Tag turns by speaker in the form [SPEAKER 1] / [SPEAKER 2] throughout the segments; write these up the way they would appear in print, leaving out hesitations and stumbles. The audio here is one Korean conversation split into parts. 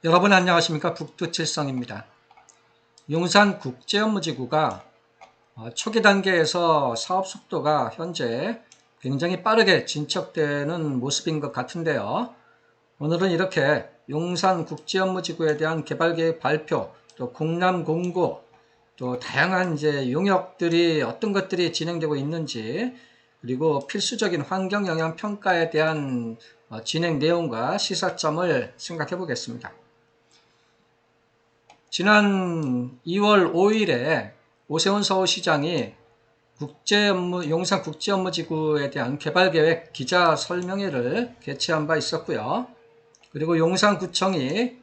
[SPEAKER 1] 여러분 안녕하십니까. 북두칠성입니다. 용산국제업무지구가 초기 단계에서 사업 속도가 현재 굉장히 빠르게 진척되는 모습인 것 같은데요. 오늘은 이렇게 용산국제업무지구에 대한 개발계획 발표, 또 공람공고, 또 다양한 이제 용역들이 어떤 것들이 진행되고 있는지, 그리고 필수적인 환경영향평가에 대한 진행 내용과 시사점을 생각해 보겠습니다. 지난 2월 5일에 오세훈 서울시장이 용산국제업무지구에 대한 개발계획 기자 설명회를 개최한 바 있었고요. 그리고 용산구청이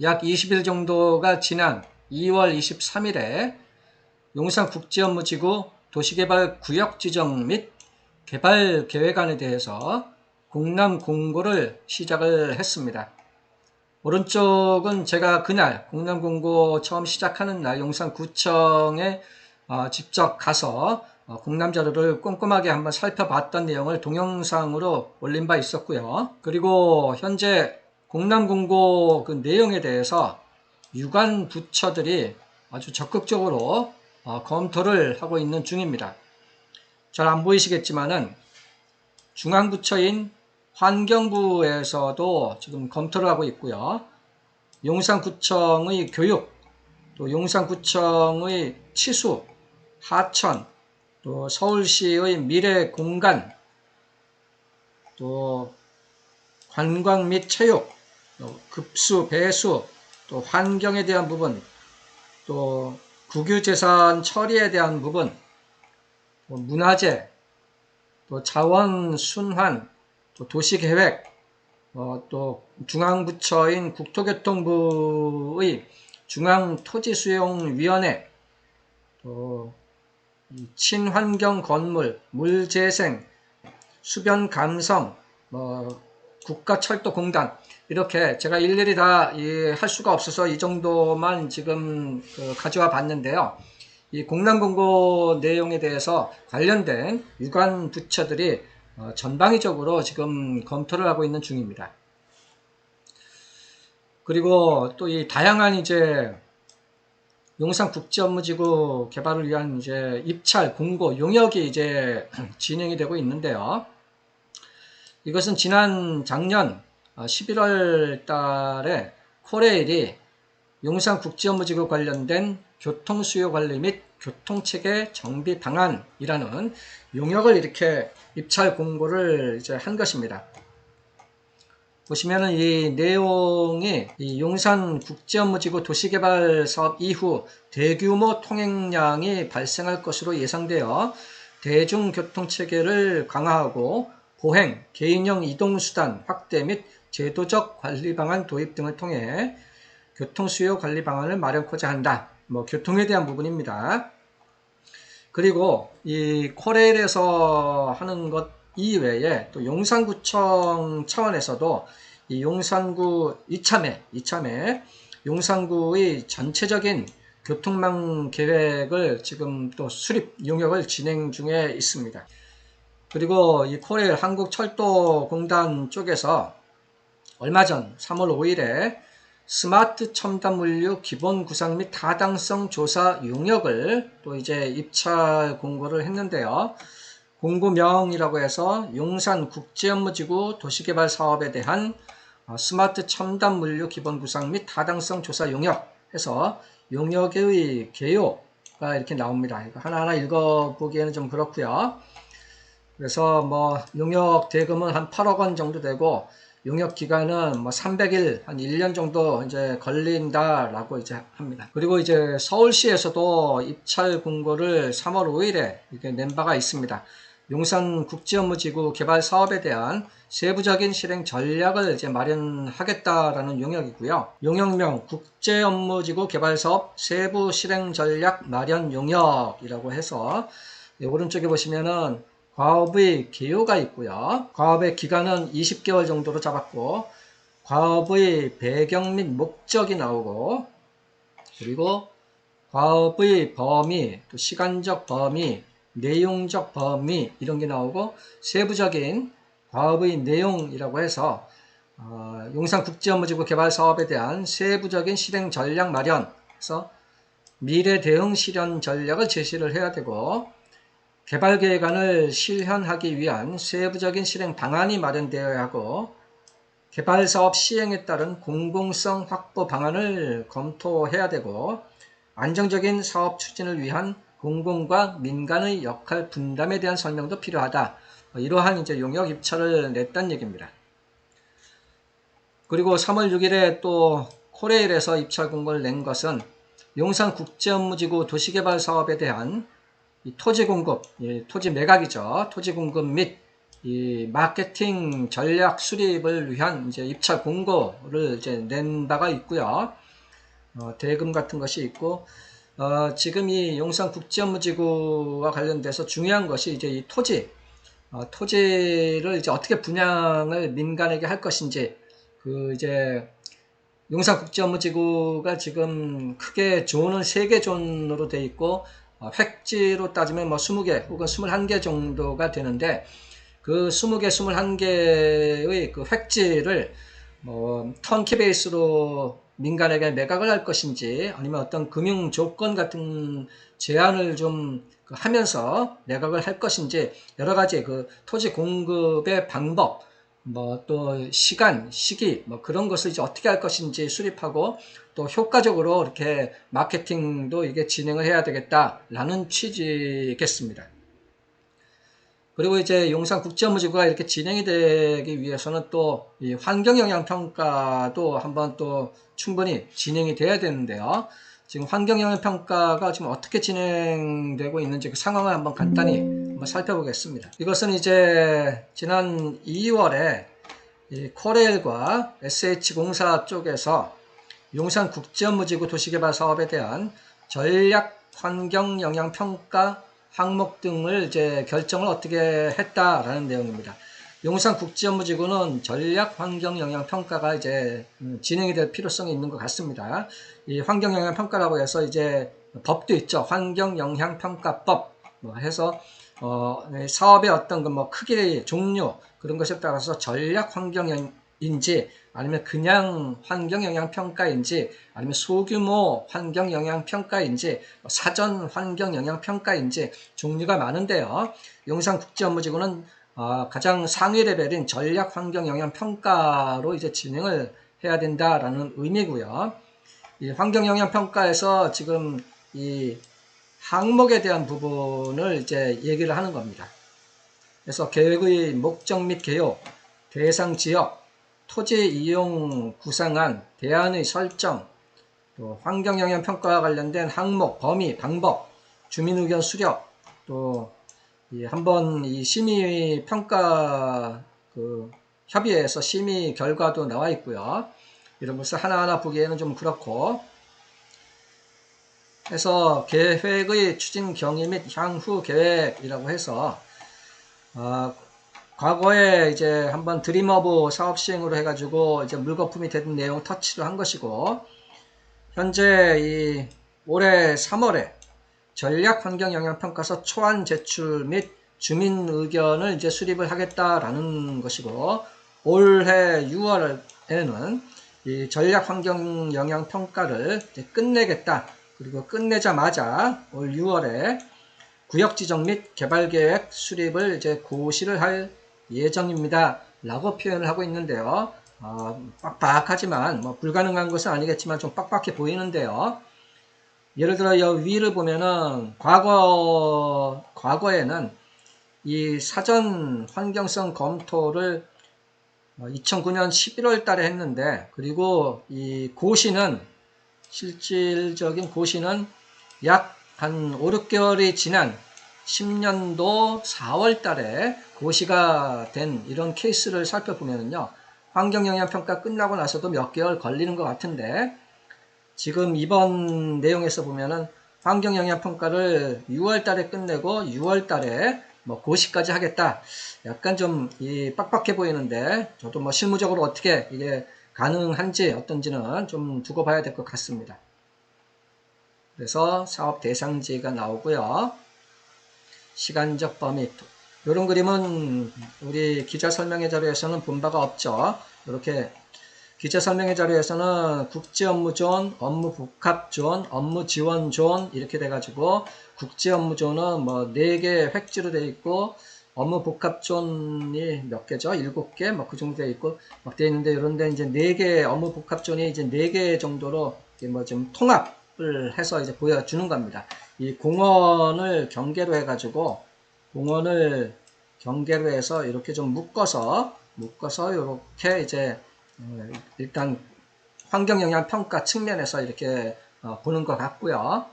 [SPEAKER 1] 약 20일 정도가 지난 2월 23일에 용산국제업무지구 도시개발구역 지정 및 개발계획안에 대해서 공람 공고를 시작을 했습니다. 오른쪽은 제가 그날 공람공고 처음 시작하는 날 용산구청에 직접 가서 공람 자료를 꼼꼼하게 한번 살펴봤던 내용을 동영상으로 올린 바 있었고요. 그리고 현재 공람공고 그 내용에 대해서 유관 부처들이 아주 적극적으로 검토를 하고 있는 중입니다. 잘 안 보이시겠지만은 중앙부처인 환경부에서도 지금 검토를 하고 있고요. 용산구청의 교육, 또 용산구청의 치수, 하천, 또 서울시의 미래공간, 또 관광 및 체육, 또 급수, 배수, 또 환경에 대한 부분, 또 국유재산 처리에 대한 부분, 또 문화재, 또 자원순환, 또 도시계획, 또 중앙부처인 국토교통부의 중앙토지수용위원회, 또 친환경 건물, 물재생, 수변감성, 국가철도공단, 이렇게 제가 일일이 다 할 수가 없어서 이 정도만 지금 가져와 봤는데요. 이 공람공고 내용에 대해서 관련된 유관 부처들이 전방위적으로 지금 검토를 하고 있는 중입니다. 그리고 또 이 다양한 이제 용산국제업무지구 개발을 위한 이제 입찰, 공고, 용역이 이제 진행이 되고 있는데요. 이것은 작년 11월 달에 코레일이 용산국제업무지구 관련된 교통수요 관리 및 교통체계 정비 방안이라는 용역을 이렇게 입찰 공고를 이제 한 것입니다. 보시면은 이 내용이 이 용산국제업무지구 도시개발 사업 이후 대규모 통행량이 발생할 것으로 예상되어 대중교통체계를 강화하고 보행, 개인형 이동수단 확대 및 제도적 관리 방안 도입 등을 통해 교통수요 관리 방안을 마련코자 한다. 교통에 대한 부분입니다. 그리고 이 코레일에서 하는 것 이외에 또 용산구청 차원에서도 이 용산구 이참에 용산구의 전체적인 교통망 계획을 지금 또 수립 용역을 진행 중에 있습니다. 그리고 이 코레일 한국철도공단 쪽에서 얼마 전 3월 5일에 스마트 첨단 물류 기본 구상 및 타당성 조사 용역을 또 이제 입찰 공고를 했는데요. 공고명이라고 해서 용산국제업무지구 도시개발 사업에 대한 스마트 첨단 물류 기본 구상 및 타당성 조사 용역 해서 용역의 개요가 이렇게 나옵니다. 이거 하나하나 읽어보기에는 좀 그렇고요. 그래서 용역 대금은 한 8억 원 정도 되고 용역 기간은 300일, 한 1년 정도 이제 걸린다라고 이제 합니다. 그리고 이제 서울시에서도 입찰 공고를 3월 5일에 이렇게 낸 바가 있습니다. 용산국제업무지구 개발 사업에 대한 세부적인 실행 전략을 이제 마련하겠다라는 용역이고요. 용역명 국제업무지구 개발 사업 세부 실행 전략 마련 용역이라고 해서 오른쪽에 보시면은 과업의 개요가 있고요. 과업의 기간은 20개월 정도로 잡았고 과업의 배경 및 목적이 나오고 그리고 과업의 범위, 또 시간적 범위, 내용적 범위 이런 게 나오고 세부적인 과업의 내용이라고 해서 용산국제업무지구 개발 사업에 대한 세부적인 실행 전략 마련, 그래서 미래 대응 실현 전략을 제시를 해야 되고, 개발 계획안을 실현하기 위한 세부적인 실행 방안이 마련되어야 하고, 개발 사업 시행에 따른 공공성 확보 방안을 검토해야 되고, 안정적인 사업 추진을 위한 공공과 민간의 역할 분담에 대한 설명도 필요하다. 이러한 이제 용역 입찰을 냈다는 얘기입니다. 그리고 3월 6일에 또 코레일에서 입찰 공고를 낸 것은 용산국제업무지구 도시개발 사업에 대한 이 토지 공급, 토지 매각이죠. 토지 공급 및 이 마케팅 전략 수립을 위한 이제 입찰 공고를 이제 낸 바가 있고요. 대금 같은 것이 있고, 지금 이 용산국제업무지구와 관련돼서 중요한 것이 이제 이 토지를 이제 어떻게 분양을 민간에게 할 것인지, 이제 용산국제업무지구가 지금 크게 존은 3개 존으로 되어 있고, 획지로 따지면 뭐 20개 혹은 21개 정도가 되는데, 그 20개, 21개의 그 획지를 턴키 베이스로 민간에게 매각을 할 것인지, 아니면 어떤 금융 조건 같은 제한을 좀 하면서 매각을 할 것인지, 여러 가지 그 토지 공급의 방법, 또 시간, 시기, 그런 것을 이제 어떻게 할 것인지 수립하고, 또 효과적으로 이렇게 마케팅도 이게 진행을 해야 되겠다라는 취지겠습니다. 그리고 이제 용산국제업무지구가 이렇게 진행이 되기 위해서는 또 이 환경영향평가도 한번 또 충분히 진행이 돼야 되는데요. 지금 환경영향평가가 지금 어떻게 진행되고 있는지 그 상황을 한번 간단히 한번 살펴보겠습니다. 이것은 이제 지난 2월에 이 코레일과 SH공사 쪽에서 용산국제업무지구 도시개발 사업에 대한 전략 환경영향평가 항목 등을 이제 결정을 어떻게 했다라는 내용입니다. 용산국제업무지구는 전략 환경영향평가가 이제 진행이 될 필요성이 있는 것 같습니다. 이 환경영향평가라고 해서 이제 법도 있죠. 환경영향평가법 해서 사업의 어떤 크기, 종류 그런 것에 따라서 전략 환경인지 아니면 그냥 환경영향평가인지 아니면 소규모 환경영향평가인지 사전 환경영향평가인지 종류가 많은데요. 용산국제업무지구는 가장 상위 레벨인 전략 환경영향평가로 이제 진행을 해야 된다라는 의미고요. 이 환경영향평가에서 지금 이 항목에 대한 부분을 이제 얘기를 하는 겁니다. 그래서 계획의 목적 및 개요, 대상 지역, 토지 이용 구상안, 대안의 설정, 또 환경영향평가와 관련된 항목, 범위, 방법, 주민의견 수렴, 또 한번 이 심의평가 협의회에서 심의 결과도 나와 있고요. 이런 것을 하나하나 보기에는 좀 그렇고, 해서 계획의 추진 경위 및 향후 계획이라고 해서 과거에 이제 한번 드림허브 사업 시행으로 해가지고 이제 물거품이 된 내용 터치를 한 것이고, 현재 이 올해 3월에 전략 환경 영향평가서 초안 제출 및 주민 의견을 이제 수립을 하겠다라는 것이고, 올해 6월에는 이 전략 환경 영향평가를 이제 끝내겠다. 그리고 끝내자마자 올 6월에 구역 지정 및 개발 계획 수립을 이제 고시를 할 예정입니다. 라고 표현을 하고 있는데요. 빡빡하지만 불가능한 것은 아니겠지만 좀 빡빡해 보이는데요. 예를 들어 이 위를 보면은 과거에는 이 사전 환경성 검토를 2009년 11월 달에 했는데, 그리고 이 고시는 실질적인 고시는 약 한 5, 6개월이 지난 10년도 4월 달에 고시가 된 이런 케이스를 살펴보면요. 환경영향평가 끝나고 나서도 몇 개월 걸리는 것 같은데, 지금 이번 내용에서 보면은 환경영향평가를 6월 달에 끝내고 6월 달에 고시까지 하겠다. 약간 좀 빡빡해 보이는데, 저도 실무적으로 어떻게 이게 가능한지 어떤지는 좀 두고 봐야 될 것 같습니다. 그래서 사업 대상지가 나오고요. 시간적 범위, 이런 그림은 우리 기자 설명회 자료에서는 본 바가 없죠. 이렇게 기자 설명회 자료에서는 국제 업무 존, 업무 복합 존, 업무 지원 존 이렇게 돼가지고 국제 업무 존은 뭐 4개 획지로 되어 있고 업무 복합 존이 몇 개죠? 7개 뭐 그 정도 되어 있고 막 되어 있는데 이런데 이제 4개 업무 복합 존이 이제 4개 정도로 뭐 좀 통합을 해서 이제 보여주는 겁니다. 이 공원을 경계로 해가지고 공원을 경계로 해서 이렇게 좀 묶어서 이렇게 이제 일단 환경영향평가 측면에서 이렇게 보는 것 같고요.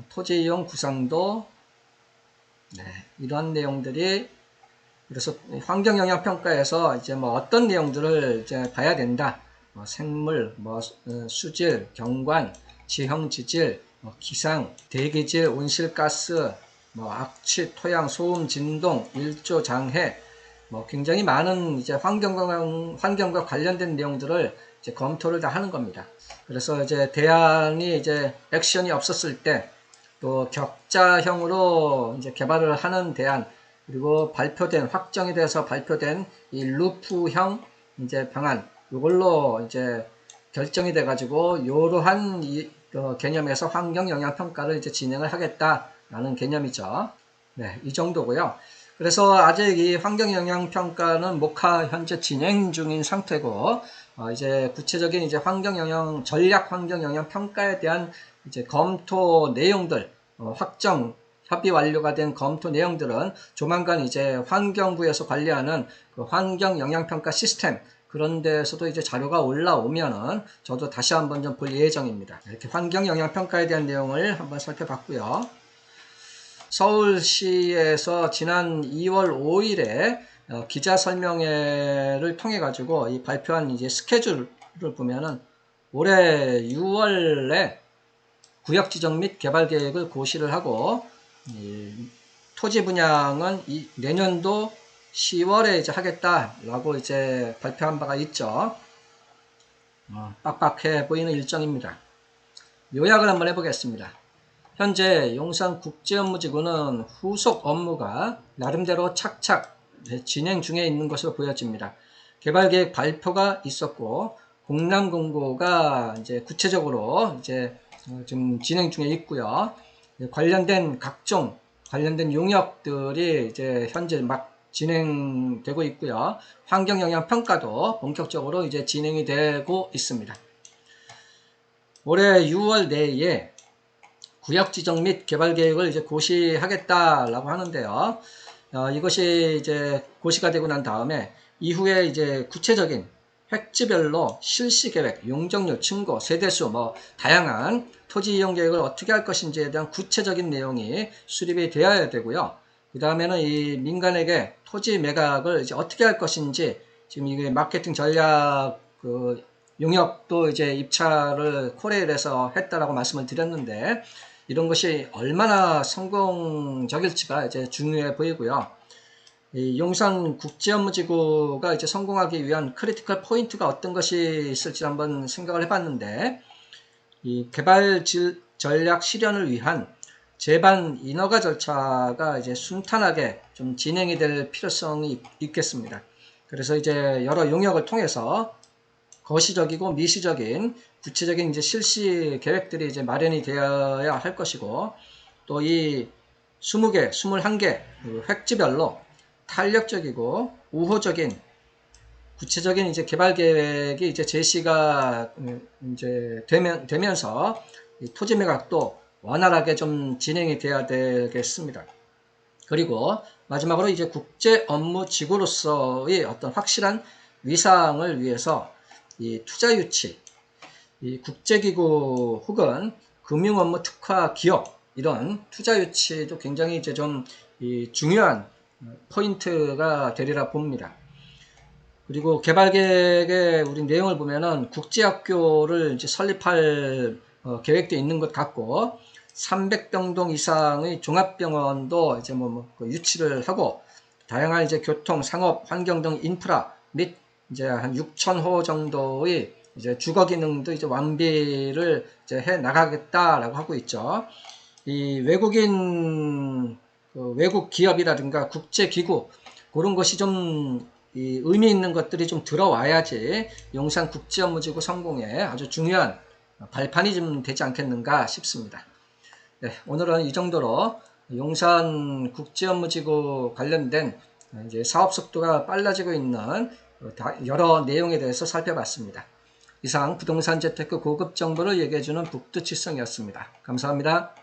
[SPEAKER 1] 토지 이용 구상도 네, 이런 내용들이 그래서 환경영향평가에서 이제 뭐 어떤 내용들을 이제 봐야 된다. 뭐 생물, 뭐 수질, 경관, 지형지질, 뭐 기상, 대기질, 온실가스, 뭐 악취, 토양, 소음, 진동, 일조 장애, 뭐 굉장히 많은 이제 환경과 관련된 내용들을 이제 검토를 다 하는 겁니다. 그래서 이제 대안이 이제 액션이 없었을 때 또 격자형으로 이제 개발을 하는 대안 그리고 발표된 확정이 돼서 발표된 이 루프형 이제 방안 이걸로 이제 결정이 돼 가지고 이러한 개념에서 환경 영향 평가를 이제 진행을 하겠다라는 개념이죠. 네, 이 정도고요. 그래서 아직 이 환경 영향 평가는 목화 현재 진행 중인 상태고 이제 구체적인 이제 전략 환경 영향 평가에 대한 이제 검토 내용들 확정 협의 완료가 된 검토 내용들은 조만간 이제 환경부에서 관리하는 그 환경 영향 평가 시스템 그런 데서도 이제 자료가 올라오면은 저도 다시 한번 좀 볼 예정입니다. 이렇게 환경 영향 평가에 대한 내용을 한번 살펴봤고요. 서울시에서 지난 2월 5일에 기자 설명회를 통해 가지고 이 발표한 이제 스케줄을 보면은 올해 6월에 구역 지정 및 개발 계획을 고시를 하고 토지 분양은 내년도 10월에 이제 하겠다라고 이제 발표한 바가 있죠. 빡빡해 보이는 일정입니다. 요약을 한번 해보겠습니다. 현재 용산국제업무지구는 후속 업무가 나름대로 착착 진행 중에 있는 것으로 보여집니다. 개발계획 발표가 있었고 공람공고가 이제 구체적으로 이제 지금 진행 중에 있고요. 관련된 용역들이 이제 현재 막 진행되고 있고요. 환경영향평가도 본격적으로 이제 진행이 되고 있습니다. 올해 6월 내에 구역 지정 및 개발 계획을 이제 고시하겠다라고 하는데요. 이것이 이제 고시가 되고 난 다음에 이후에 이제 구체적인 획지별로 실시 계획, 용적률, 층고, 세대수, 뭐 다양한 토지 이용 계획을 어떻게 할 것인지에 대한 구체적인 내용이 수립이 되어야 되고요. 그 다음에는 이 민간에게 토지 매각을 이제 어떻게 할 것인지 지금 이게 마케팅 전략 그 용역도 이제 입찰을 코레일에서 했다라고 말씀을 드렸는데 이런 것이 얼마나 성공적일지가 이제 중요해 보이고요. 이 용산국제업무지구가 이제 성공하기 위한 크리티컬 포인트가 어떤 것이 있을지 한번 생각을 해봤는데, 이 개발 전략 실현을 위한 제반 인허가 절차가 이제 순탄하게 좀 진행이 될 필요성이 있겠습니다. 그래서 이제 여러 용역을 통해서 거시적이고 미시적인 구체적인 이제 실시 계획들이 이제 마련이 되어야 할 것이고 또 이 20개, 21개 획지별로 탄력적이고 우호적인 구체적인 이제 개발 계획이 이제 제시가 이제 되면서 이 토지 매각도 원활하게 좀 진행이 돼야 되겠습니다. 그리고 마지막으로 이제 국제 업무 지구로서의 어떤 확실한 위상을 위해서 이 투자 유치, 이 국제기구 혹은 금융 업무 특화 기업 이런 투자 유치도 굉장히 이제 좀 중요한 포인트가 되리라 봅니다. 그리고 개발 계획의 우리 내용을 보면은 국제학교를 이제 설립할 계획도 있는 것 같고 300병동 이상의 종합병원도 이제 유치를 하고 다양한 이제 교통, 상업, 환경 등 인프라 및 이제 한 6,000호 정도의 이제 주거 기능도 이제 완비를 이제 해 나가겠다라고 하고 있죠. 이 외국인 그 외국 기업이라든가 국제기구 그런 것이 좀 의미 있는 것들이 좀 들어와야지 용산 국제업무지구 성공에 아주 중요한 발판이 좀 되지 않겠는가 싶습니다. 네, 오늘은 이 정도로 용산 국제업무지구 관련된 이제 사업 속도가 빨라지고 있는 여러 내용에 대해서 살펴봤습니다. 이상 부동산 재테크 고급 정보를 얘기해주는 북두칠성이었습니다. 감사합니다.